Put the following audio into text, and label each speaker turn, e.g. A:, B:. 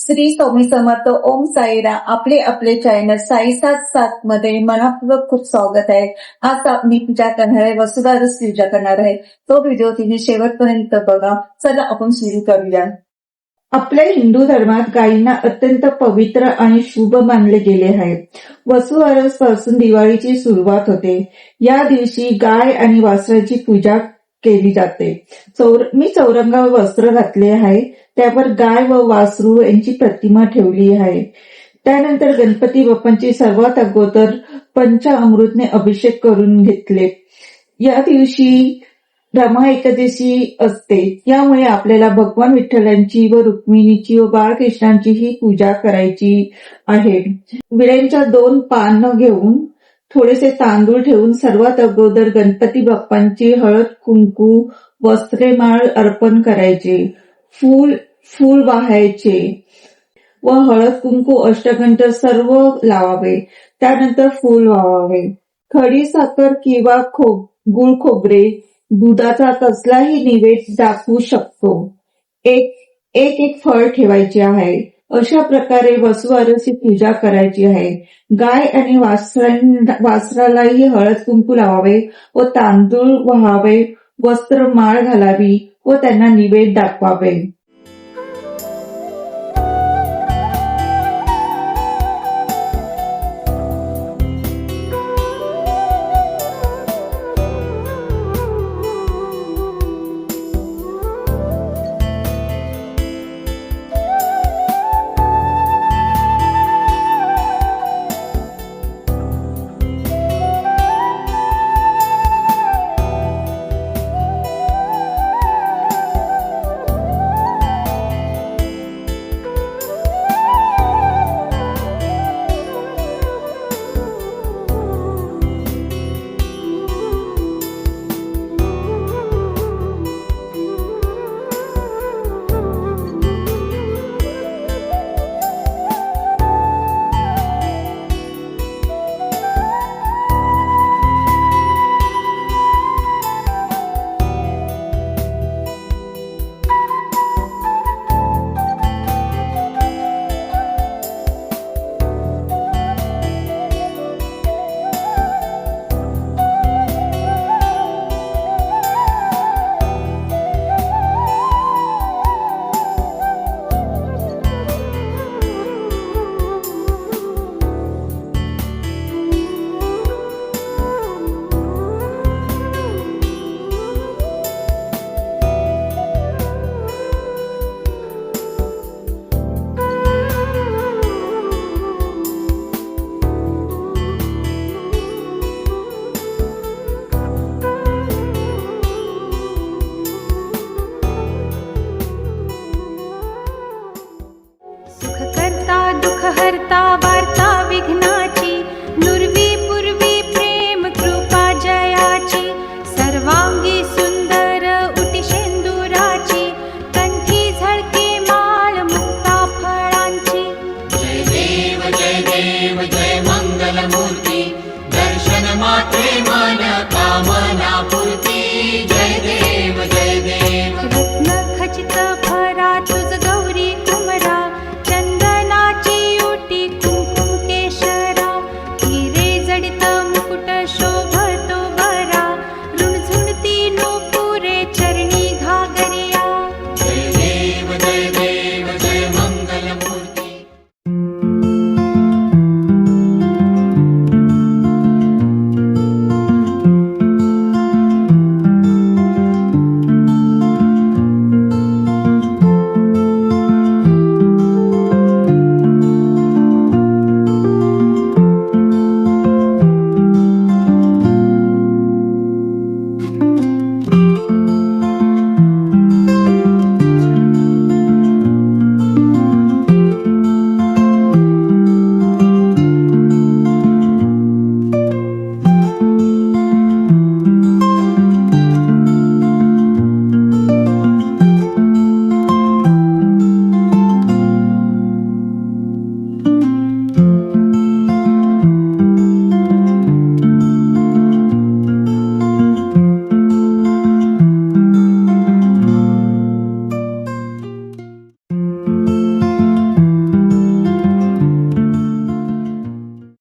A: श्री स्वामी समर्थ. ओम साईराम. आपले चॅनल साई 77 मध्ये मनापूर्वक खूप स्वागत आहे. आज मी पूजा करणार आहे, वसुधा रस पूजा करणार आहे. तो व्हिडिओ तुम्ही शेवटपर्यंत बघा. चला आपण सुरू करूया. आपल्या हिंदू धर्मात गायींना अत्यंत पवित्र आणि शुभ मानले गेले आहे. वसुबारस पासून दिवाळीची सुरुवात होते. या दिवशी गाय आणि वासराची पूजा केली जाते. मी चौरंगावर वस्त्र घातले आहे, त्यावर गाय व वासरू यांची प्रतिमा ठेवली आहे. त्यानंतर गणपती बाप्पांची सर्वात अगोदर पंचामृतने अभिषेक करून घेतले. या दिवशी रमा एकादशी असते, यामुळे आपल्याला भगवान विठ्ठलांची व रुक्मिणीची व बाळकृष्णांची ही पूजा करायची आहे. विड्यांच्या 2 पान घेऊन थोडेसे तांदूळ ठेवून सर्वात अगोदर गणपती बाप्पांची हळद कुंकू वस्त्रे माळ अर्पण करायचे. फूल वाहायचे व हळद कुंकू अष्टगंध सर्व लावावे. त्यानंतर फूल वाहावे. खडी साखर किंवा गुळ खोबरे दुधाचा कसलाही नैवेद्य दाखवू शकतो. एक फळ ठेवायचे आहे. अशा प्रकारे वसुबारसची पूजा करायची आहे. गाय आणि वासरालाही हळद कुंकू लावावे व तांदूळ वाहावे, वस्त्र माळ घालावी व त्यांना नैवेद्य दाखवावे.
B: हरता वार्ता विघ्नाची, नुरवी पूर्वी प्रेम कृपा जयाची, सर्वांगी सुंदर उटी शेंदुराची, कंठी झळके माळ मुक्ता फळांची.
C: जय देव जय मंगलमूर्ती, दर्शन मात्रे मन कामना पूर्ती. जय देव
B: रत्न खचित